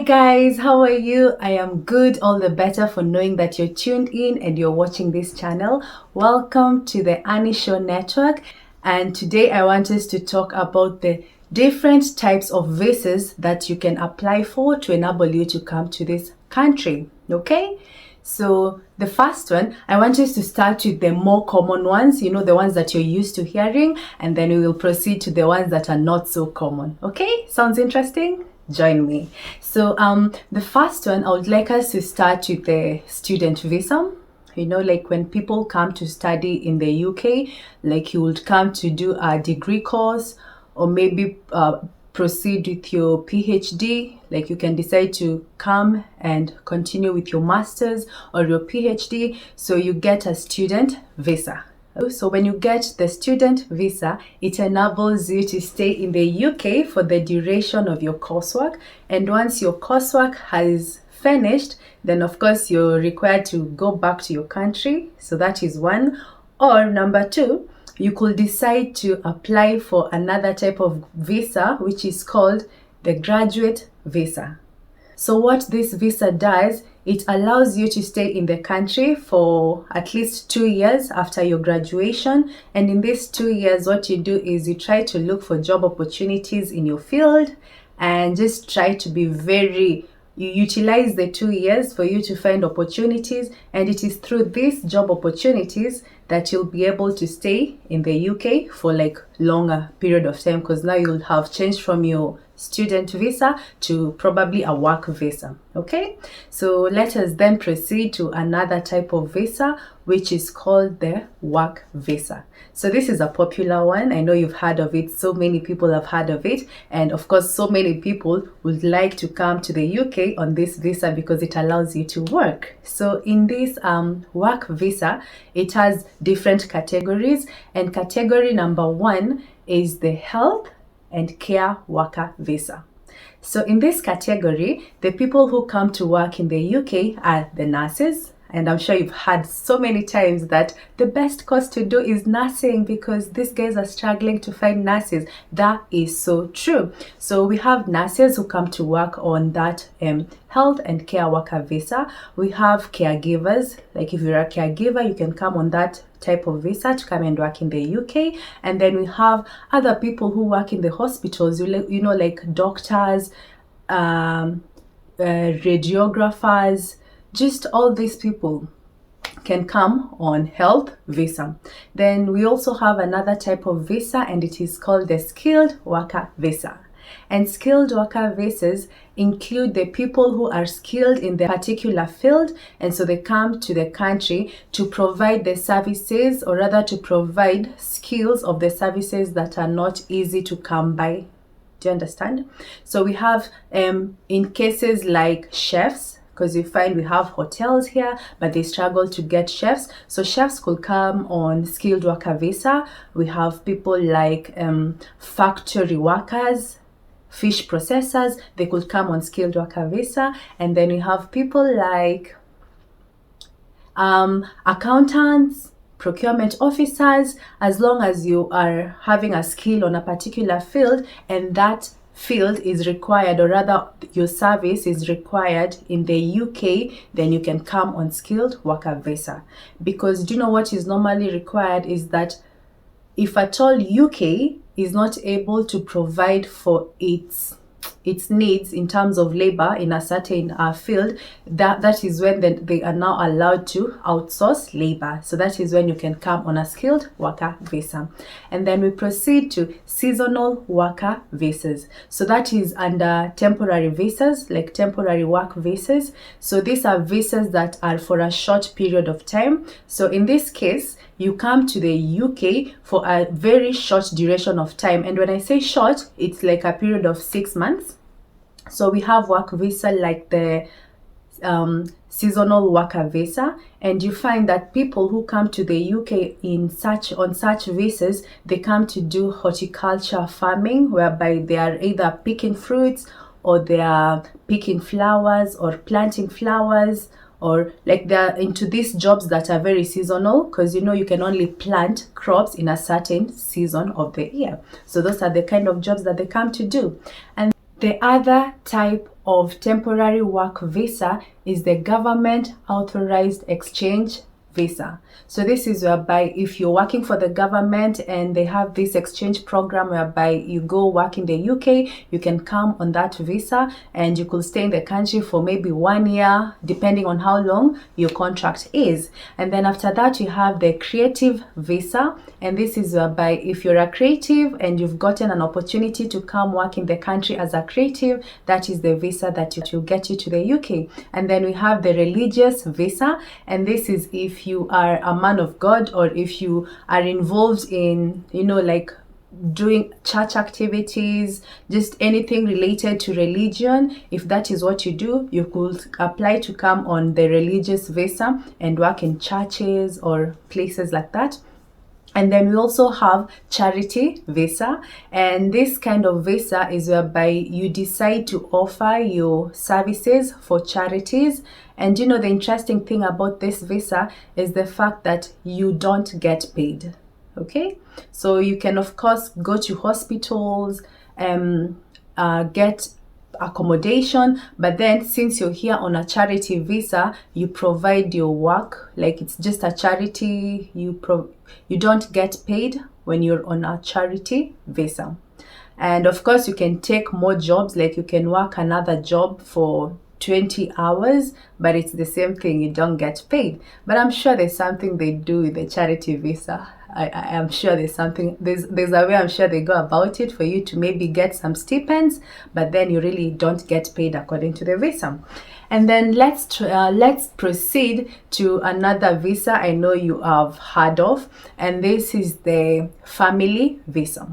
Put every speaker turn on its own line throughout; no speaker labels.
guys, how are you? I am good, all the better for knowing that you're tuned in and you're watching this channel. Welcome to the Annie Show Network, and today I want us to talk about the different types of visas that you can apply for to enable you to come to this country. Okay, so the first one, I want us to start with the more common ones, the ones that you're used to hearing, and then we will proceed to the ones that are not so common. Okay, sounds interesting? Join me. So the first one, I would like us to start with the student visa. Like when people come to study in the UK, like you would come to do a degree course, or maybe proceed with your PhD. Like you can decide to come and continue with your master's or your PhD, so you get a student visa. So when you get the student visa, it enables you to stay in the UK for the duration of your coursework. And once your coursework has finished, then of course you're required to go back to your country. So that is one. Or number two, you could decide to apply for another type of visa, which is called the graduate visa. So what this visa does, it allows you to stay in the country for at least 2 years after your graduation. And in these 2 years, what you do is you try to look for job opportunities in your field and just try to be you utilize the 2 years for you to find opportunities. And it is through these job opportunities that you'll be able to stay in the UK for like longer period of time, because now you'll have changed from your student visa to probably a work visa. Okay, so let us then proceed to another type of visa, which is called the work visa. So this is a popular one. I know you've heard of it. So many people have heard of it, and of course so many people would like to come to the UK on this visa because it allows you to work. So in this work visa, it has different categories, and category number one is the health and care worker visa. So in this category, the people who come to work in the UK are the nurses. And I'm sure you've heard so many times that the best course to do is nursing because these guys are struggling to find nurses. That is so true. So we have nurses who come to work on that health and care worker visa. We have caregivers. Like if you're a caregiver, you can come on that type of visa to come and work in the UK. And then we have other people who work in the hospitals, like doctors, radiographers. Just all these people can come on health visa. Then we also have another type of visa, and it is called the skilled worker visa. And skilled worker visas include the people who are skilled in the particular field, and so they come to the country to provide the services, or rather to provide skills of the services that are not easy to come by. Do you understand? So we have in cases like chefs, because you find we have hotels here, but they struggle to get chefs. So chefs could come on skilled worker visa. We have people like factory workers, fish processors, they could come on skilled worker visa. And then we have people like accountants, procurement officers, as long as you are having a skill on a particular field and that field is required, or rather your service is required in the UK, then you can come on skilled worker visa. Because do you know what is normally required is that if at all UK is not able to provide for its needs in terms of labor in a certain field, that is when they are now allowed to outsource labor. So that is when you can come on a skilled worker visa. And then we proceed to seasonal worker visas. So that is under temporary visas, like temporary work visas. So these are visas that are for a short period of time. So in this case, you come to the UK for a very short duration of time. And when I say short, it's like a period of 6 months. So we have work visa like the seasonal worker visa, and you find that people who come to the UK on such visas, they come to do horticulture farming, whereby they are either picking fruits, or they are picking flowers, or planting flowers, or like they're into these jobs that are very seasonal, because you can only plant crops in a certain season of the year. So those are the kind of jobs that they come to do. And The other type of temporary work visa is the government authorized exchange visa. So this is whereby if you're working for the government and they have this exchange program whereby you go work in the UK, you can come on that visa and you could stay in the country for maybe 1 year, depending on how long your contract is. And then after that, you have the creative visa. And this is whereby if you're a creative and you've gotten an opportunity to come work in the country as a creative, that is the visa that will get you to the UK. And then we have the religious visa. And this is if you are a man of God, or if you are involved in, like doing church activities, just anything related to religion. If that is what you do, you could apply to come on the religious visa and work in churches or places like that. And then we also have charity visa, and this kind of visa is whereby you decide to offer your services for charities. And the interesting thing about this visa is the fact that you don't get paid. Okay, so you can of course go to hospitals, get accommodation, but then since you're here on a charity visa, you provide your work like it's just a charity. You don't get paid when you're on a charity visa. And of course you can take more jobs, like you can work another job for 20 hours, but it's the same thing, you don't get paid. But I'm sure there's something they do with the charity visa. I am sure there's a way I'm sure they go about it for you to maybe get some stipends, but then you really don't get paid according to the visa. And then let's proceed to another visa I know you have heard of, and this is the family visa.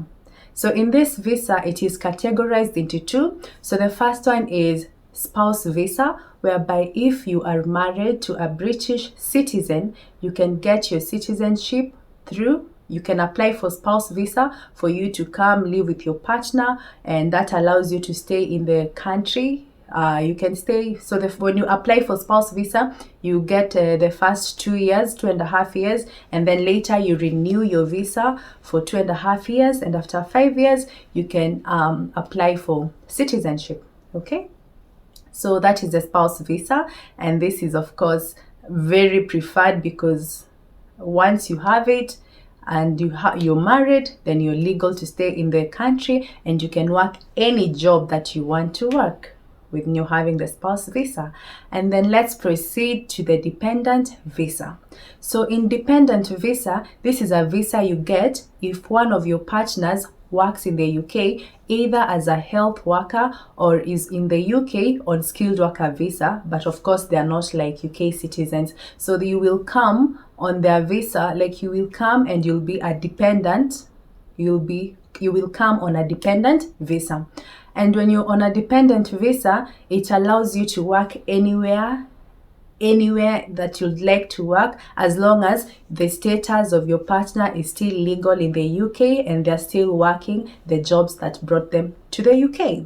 So in this visa, it is categorized into two. So the first one is spouse visa, whereby if you are married to a British citizen, you can get your citizenship through. You can apply for spouse visa for you to come live with your partner, and that allows you to stay in the country. You can stay. So when you apply for spouse visa, you get the first 2 years, 2.5 years, and then later you renew your visa for 2.5 years, and after 5 years you can apply for citizenship. Okay, so that is the spouse visa, and this is of course very preferred because once you have it and you're married, then you're legal to stay in the country and you can work any job that you want to work with you having the spouse visa. And then let's proceed to the dependent visa. So in dependent visa, this is a visa you get if one of your partners works in the UK either as a health worker or is in the UK on skilled worker visa, but of course they are not like UK citizens. So you will come on their visa, like you will come and you'll be a dependent. You will come on a dependent visa. And when you're on a dependent visa, it allows you to work anywhere that you'd like to work, as long as the status of your partner is still legal in the UK and they're still working the jobs that brought them to the UK.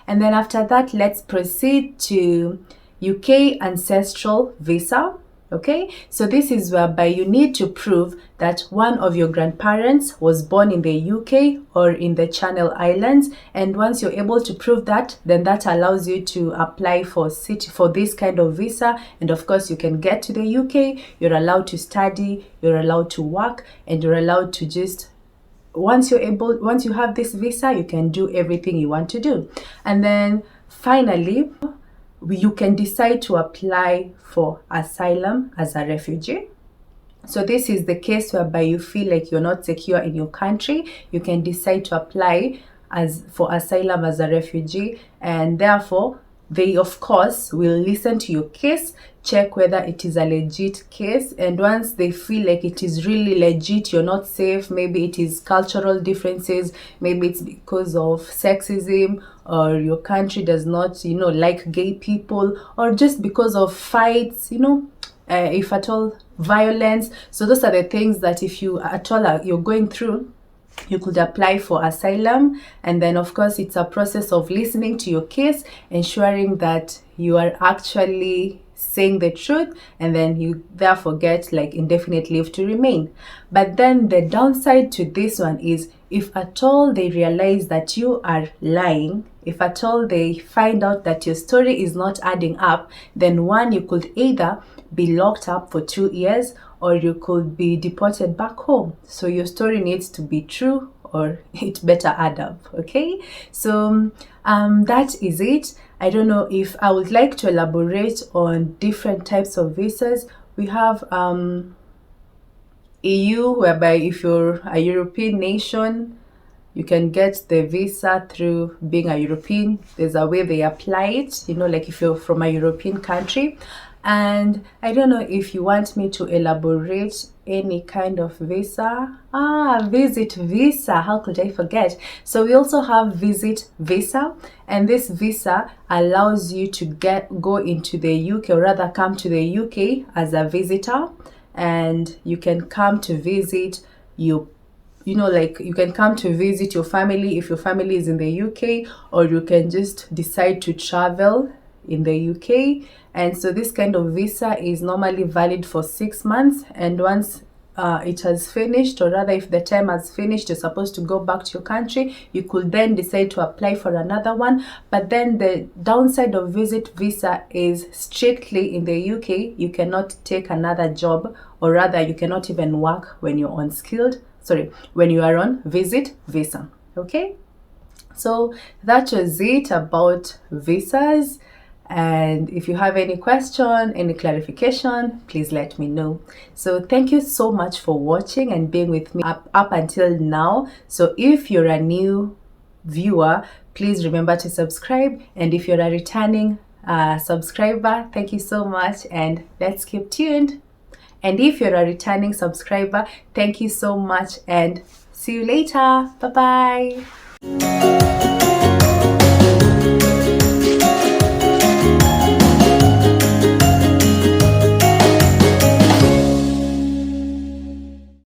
And then after that, let's proceed to UK Ancestral Visa. Okay, so this is whereby you need to prove that one of your grandparents was born in the UK or in the Channel Islands, and once you're able to prove that, then that allows you to apply for this kind of visa. And of course you can get to the UK, you're allowed to study, you're allowed to work, and you're allowed to just once you have this visa, you can do everything you want to do. And then finally, you can decide to apply for asylum as a refugee. So this is the case whereby you feel like you're not secure in your country. You can decide to apply for asylum as a refugee, and therefore they of course will listen to your case, check whether it is a legit case, and once they feel like it is really legit, you're not safe, maybe it is cultural differences, maybe it's because of sexism, or your country does not like gay people, or just because of fights, if at all violence. So those are the things that if you at all you're going through, you could apply for asylum. And then of course it's a process of listening to your case, ensuring that you are actually saying the truth, and then you therefore get like indefinite leave to remain. But then the downside to this one is, if at all they realize that you are lying, if at all they find out that your story is not adding up, then one, you could either be locked up for 2 years or you could be deported back home. So your story needs to be true or it better add up. Okay, so that is it. I don't know if I would like to elaborate on different types of visas. We have EU, whereby if you're a European nation, you can get the visa through being a European. There's a way they apply it, like if you're from a European country. And I don't know if you want me to elaborate any kind of visa. Visit visa, how could I forget? So we also have visit visa, and this visa allows you to go into the UK, or rather come to the UK as a visitor, and you can come to visit you can come to visit your family if your family is in the UK, or you can just decide to travel in the UK. And so this kind of visa is normally valid for 6 months, and once it has finished, or rather if the term has finished, you're supposed to go back to your country. You could then decide to apply for another one. But then the downside of visit visa is strictly in the UK, you cannot take another job, or rather you cannot even work when you're when you are on visit visa. Okay, so that was it about visas. And if you have any question, any clarification, please let me know. So thank you so much for watching and being with me up until now. So if you're a new viewer, please remember to subscribe. And if you're a returning subscriber, thank you so much, and let's keep tuned. And if you're a returning subscriber, thank you so much, and see you later. Bye-bye.